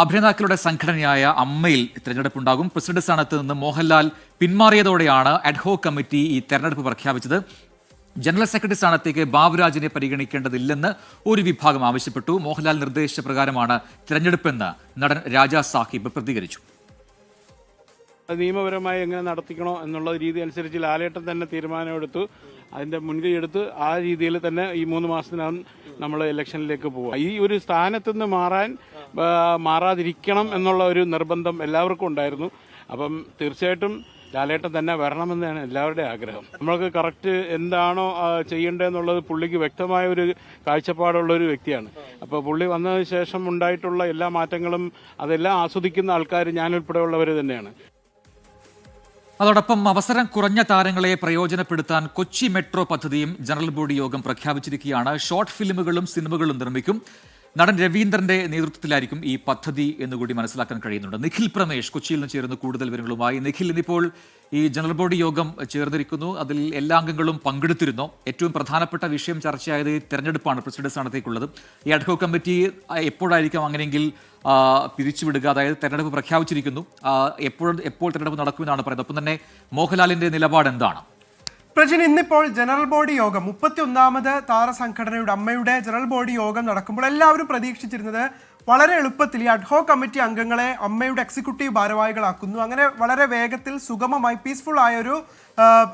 അഭിനേതാക്കളുടെ സംഘടനയായ അമ്മയിൽ തെരഞ്ഞെടുപ്പുണ്ടാകും. പ്രസിഡന്റ് സ്ഥാനത്ത് നിന്ന് മോഹൻലാൽ പിന്മാറിയതോടെയാണ് അഡ്ഹോക് കമ്മിറ്റി ഈ തെരഞ്ഞെടുപ്പ് പ്രഖ്യാപിച്ചത്. ജനറൽ സെക്രട്ടറി സ്ഥാനത്തേക്ക് ബാബുരാജിനെ പരിഗണിക്കേണ്ടതില്ലെന്ന് ഒരു വിഭാഗം ആവശ്യപ്പെട്ടു. മോഹൻലാൽ നിർദ്ദേശിച്ച പ്രകാരമാണ് തെരഞ്ഞെടുപ്പെന്ന് നടൻ രാജാ സാഹിബ് പ്രതികരിച്ചു. നിയമപരമായി എങ്ങനെ നടത്തിക്കണോ എന്നുള്ള രീതി അനുസരിച്ച് ലാലേട്ടൻ തന്നെ തീരുമാനമെടുത്തു. അതിന്റെ മുൻകൈ എടുത്ത് ആ രീതിയിൽ തന്നെ ഈ 3 മാസത്തിനകം നമ്മൾ ഇലക്ഷനിലേക്ക് പോകും. ഈ ഒരു സ്ഥാനത്ത് നിന്ന് മാറാതിരിക്കണം എന്നുള്ള ഒരു നിർബന്ധം എല്ലാവർക്കും ഉണ്ടായിരുന്നു. അപ്പം തീർച്ചയായിട്ടും ലാലേട്ടൻ തന്നെ വരണമെന്നാണ് എല്ലാവരുടെയും ആഗ്രഹം. നമ്മൾക്ക് കറക്റ്റ് എന്താണോ ചെയ്യേണ്ടതെന്നുള്ളത് പുള്ളിക്ക് വ്യക്തമായ ഒരു കാഴ്ചപ്പാടുള്ള ഒരു വ്യക്തിയാണ്. അപ്പോൾ പുള്ളി വന്നതിന് ശേഷം ഉണ്ടായിട്ടുള്ള എല്ലാ മാറ്റങ്ങളും അതെല്ലാം ആസ്വദിക്കുന്ന ആൾക്കാർ ഞാനുൾപ്പെടെയുള്ളവർ തന്നെയാണ്. അതോടൊപ്പം അവസരം കുറഞ്ഞ താരങ്ങളെ പ്രയോജനപ്പെടുത്താൻ കൊച്ചി മെട്രോ പദ്ധതിയും ജനറൽ ബോഡി യോഗം പ്രഖ്യാപിച്ചിരിക്കുകയാണ്. ഷോർട്ട് ഫിലിമുകളും സിനിമകളും നിർമ്മിക്കും. നടൻ രവീന്ദ്രന്റെ നേതൃത്വത്തിലായിരിക്കും ഈ പദ്ധതി എന്നുകൂടി മനസ്സിലാക്കാൻ കഴിയുന്നുണ്ട്. നിഖിൽ പ്രമേഷ് കൊച്ചിയിൽ നിന്ന് ചേരുന്ന കൂടുതൽ വിവരങ്ങളുമായി. നിഖിൽ, ഇന്നിപ്പോൾ ഈ ജനറൽ ബോഡി യോഗം ചേർന്നിരിക്കുന്നു. അതിൽ എല്ലാ അംഗങ്ങളും പങ്കെടുത്തിരുന്നു. ഏറ്റവും പ്രധാനപ്പെട്ട വിഷയം ചർച്ചയായത് തെരഞ്ഞെടുപ്പാണ് പ്രസിഡന്റ് സ്ഥാനത്തേക്കുള്ളത്. ഈ അഡ്ഹോക് കമ്മിറ്റി എപ്പോഴായിരിക്കും അങ്ങനെയെങ്കിൽ പിരിച്ചുവിടുക? അതായത് തെരഞ്ഞെടുപ്പ് പ്രഖ്യാപിച്ചിരിക്കുന്നു, എപ്പോൾ തെരഞ്ഞെടുപ്പ് നടക്കുമെന്നാണ് പറയുന്നത്. ഒപ്പം തന്നെ മോഹൻലാലിന്റെ നിലപാട് എന്താണ്? പ്രജിൻ, ഇന്നിപ്പോൾ ജനറൽ ബോഡി യോഗം 31ാമത് താരസംഘടനയുടെ അമ്മയുടെ ജനറൽ ബോഡി യോഗം നടക്കുമ്പോൾ എല്ലാവരും പ്രതീക്ഷിച്ചിരുന്നത് വളരെ എളുപ്പത്തിൽ ഈ അഡ്ഹോക് കമ്മിറ്റി അംഗങ്ങളെ അമ്മയുടെ എക്സിക്യൂട്ടീവ് ഭാരവാഹികളാക്കുന്നു, അങ്ങനെ വളരെ വേഗത്തിൽ സുഗമമായി പീസ്ഫുൾ ആയ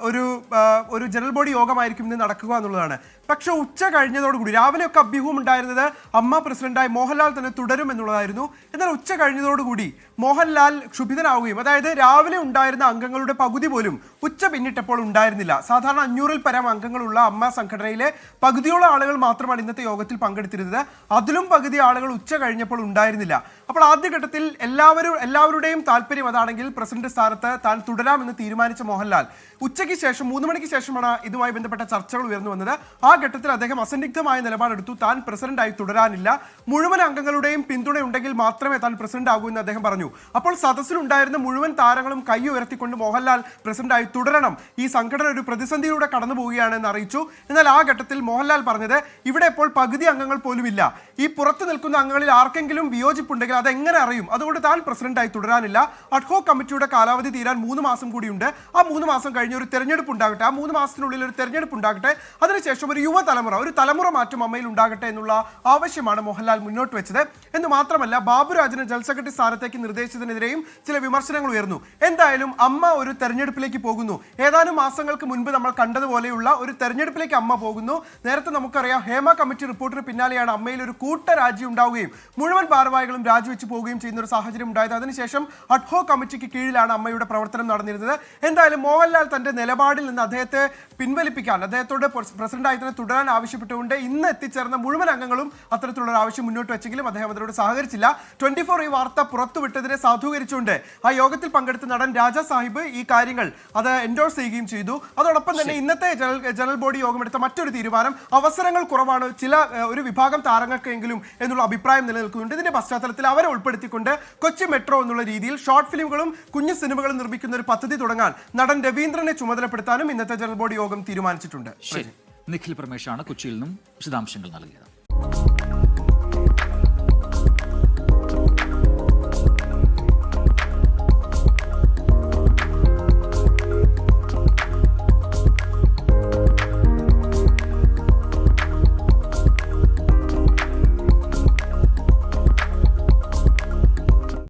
ഒരു ജനറൽ ബോഡി യോഗമായിരിക്കും ഇന്ന് നടക്കുക എന്നുള്ളതാണ്. പക്ഷെ ഉച്ച കഴിഞ്ഞതോടുകൂടി, രാവിലെയൊക്കെ അഭ്യൂഹം ഉണ്ടായിരുന്നത് അമ്മ പ്രസിഡന്റായി മോഹൻലാൽ തന്നെ തുടരും എന്നുള്ളതായിരുന്നു. എന്നാൽ ഉച്ച കഴിഞ്ഞതോടുകൂടി മോഹൻലാൽ ക്ഷുഭിതനാവുകയും, അതായത് രാവിലെ ഉണ്ടായിരുന്ന അംഗങ്ങളുടെ പകുതി പോലും ഉച്ച പിന്നിട്ടപ്പോൾ ഉണ്ടായിരുന്നില്ല. സാധാരണ 500-ൽ പരം അംഗങ്ങളുള്ള അമ്മ സംഘടനയിലെ പകുതിയോളം ആളുകൾ മാത്രമാണ് ഇന്നത്തെ യോഗത്തിൽ പങ്കെടുത്തിരുന്നത്. അതിലും പകുതി ആളുകൾ ഉച്ച കഴിഞ്ഞപ്പോൾ ഉണ്ടായിരുന്നില്ല. അപ്പോൾ ആദ്യഘട്ടത്തിൽ എല്ലാവരുടെയും താല്പര്യം അതാണെങ്കിൽ പ്രസിഡന്റ് സ്ഥാനത്ത് താൻ തുടരാമെന്ന് തീരുമാനിച്ച മോഹൻലാൽ ഉച്ചയ്ക്ക് ശേഷം 3 മണിക്ക് ശേഷമാണ് ഇതുമായി ബന്ധപ്പെട്ട ചർച്ചകൾ ഉയർന്നു വന്നത്. ആ ഘട്ടത്തിൽ അദ്ദേഹം അസന്നിഗ്ധമായ നിലപാടെടുത്തു. താൻ പ്രസിഡന്റായി തുടരാനില്ല, മുഴുവൻ അംഗങ്ങളുടെയും പിന്തുണയുണ്ടെങ്കിൽ മാത്രമേ താൻ പ്രസിഡന്റ് ആകൂ എന്ന് അദ്ദേഹം പറഞ്ഞു. അപ്പോൾ സദസ്സിലുണ്ടായിരുന്ന മുഴുവൻ താരങ്ങളും കൈ ഉയർത്തിക്കൊണ്ട് മോഹൻലാൽ പ്രസിഡന്റായി തുടരണം, ഈ സംഘടന ഒരു പ്രതിസന്ധിയിലൂടെ കടന്നു പോവുകയാണ് എന്ന് അറിയിച്ചു. എന്നാൽ ആ ഘട്ടത്തിൽ മോഹൻലാൽ പറഞ്ഞത്, ഇവിടെ ഇപ്പോൾ പകുതി അംഗങ്ങൾ പോലും ഇല്ല, ഈ പുറത്തു നിൽക്കുന്ന അംഗങ്ങളിൽ ആർക്കെങ്കിലും വിയോജിപ്പുണ്ടെങ്കിൽ അതെങ്ങനെ അറിയും, അതുകൊണ്ട് താൻ പ്രസിഡന്റായി തുടരാനില്ല. അഡ്ഹോക് കമ്മിറ്റിയുടെ കാലാവധി തീരാൻ 3 മാസം കൂടിയുണ്ട്. ആ 3 മാസം കഴിഞ്ഞ് ഒരു തെരഞ്ഞെടുപ്പ് ഉണ്ടാകട്ടെ, ആ 3 മാസത്തിനുള്ളിൽ ഒരു തെരഞ്ഞെടുപ്പ് ഉണ്ടാകട്ടെ, അതിനുശേഷം ഒരു യുവതലമുറ, ഒരു തലമുറ മാറ്റം അമ്മയിൽ ഉണ്ടാകട്ടെ എന്നുള്ള ആവശ്യമാണ് മോഹൻലാൽ മുന്നോട്ട് വെച്ചത്. എന്ന് മാത്രമല്ല, ബാബുരാജിനെ ജനറൽ സെക്രട്ടറി സ്ഥാനത്തേക്ക് നിർദ്ദേശിച്ചതിനെതിരെയും ചില വിമർശനങ്ങൾ ഉയർന്നു. എന്തായാലും അമ്മ ഒരു തെരഞ്ഞെടുപ്പിലേക്ക് പോകുന്നു. ഏതാനും മാസങ്ങൾക്ക് മുൻപ് നമ്മൾ കണ്ടതുപോലെയുള്ള ഒരു തെരഞ്ഞെടുപ്പിലേക്ക് അമ്മ പോകുന്നു. നേരത്തെ നമുക്കറിയാം, ഹേമ കമ്മിറ്റി റിപ്പോർട്ടിന് പിന്നാലെയാണ് അമ്മയിൽ ഒരു കൂട്ടരാജി ഉണ്ടാവുകയും മുഴുവൻ ഭാരവാഹികളും രാജിവെച്ച് പോവുകയും ചെയ്യുന്ന ഒരു സാഹചര്യം ഉണ്ടായത്. അതിനുശേഷം അഡ്ഹോക് കമ്മിറ്റിക്ക് കീഴിലാണ് അമ്മയുടെ പ്രവർത്തനം നടന്നിരുന്നത്. എന്തായാലും മോഹൻലാൽ തന്റെ നിലപാടിൽ നിന്ന് അദ്ദേഹത്തെ പിൻവലിപ്പിക്കാൻ, അദ്ദേഹത്തോട് പ്രസിഡന്റായി തന്നെ തുടരാൻ ആവശ്യപ്പെട്ടുകൊണ്ട് ഇന്ന് എത്തിച്ചേർന്ന മുഴുവൻ അംഗങ്ങളും അത്തരത്തിലുള്ള ആവശ്യം മുന്നോട്ട് വെച്ചെങ്കിലും അദ്ദേഹം അതിനോട് സഹകരിച്ചില്ല. 24 ഈ വാർത്ത പുറത്തുവിട്ടതിനെ സാധൂകരിച്ചുകൊണ്ട് ആ യോഗത്തിൽ പങ്കെടുത്ത നടൻ രാജാ സാഹിബ് ഈ കാര്യങ്ങൾ അത് എൻഡോഴ്സ് ചെയ്യുകയും ചെയ്തു. അതോടൊപ്പം തന്നെ ഇന്നത്തെ ജനറൽ ബോഡി യോഗം എടുത്ത മറ്റൊരു തീരുമാനം, അവസരങ്ങൾ കുറവാണ് ഒരു വിഭാഗം താരങ്ങൾക്കെങ്കിലും എന്നുള്ള അഭിപ്രായം നിലനിൽക്കുന്നുണ്ട്. ഇതിന്റെ പശ്ചാത്തലത്തിൽ അവരെ ഉൾപ്പെടുത്തിക്കൊണ്ട് കൊച്ചി മെട്രോ എന്നുള്ള രീതിയിൽ ഷോർട്ട് ഫിലിമുകളും കുഞ്ഞു സിനിമകളും നിർമ്മിക്കുന്ന ഒരു പദ്ധതി തുടങ്ങാൻ നടൻ രവീന്ദ്രനെ ചുമതലപ്പെടുത്താനും ഇന്നത്തെ ജനറൽ ബോഡി യോഗം തീരുമാനിച്ചിട്ടുണ്ട്. നിഖിൽ പ്രമേഷാണ് കൊച്ചിയിൽ നിന്നും വിശദാംശങ്ങൾ നൽകിയത്.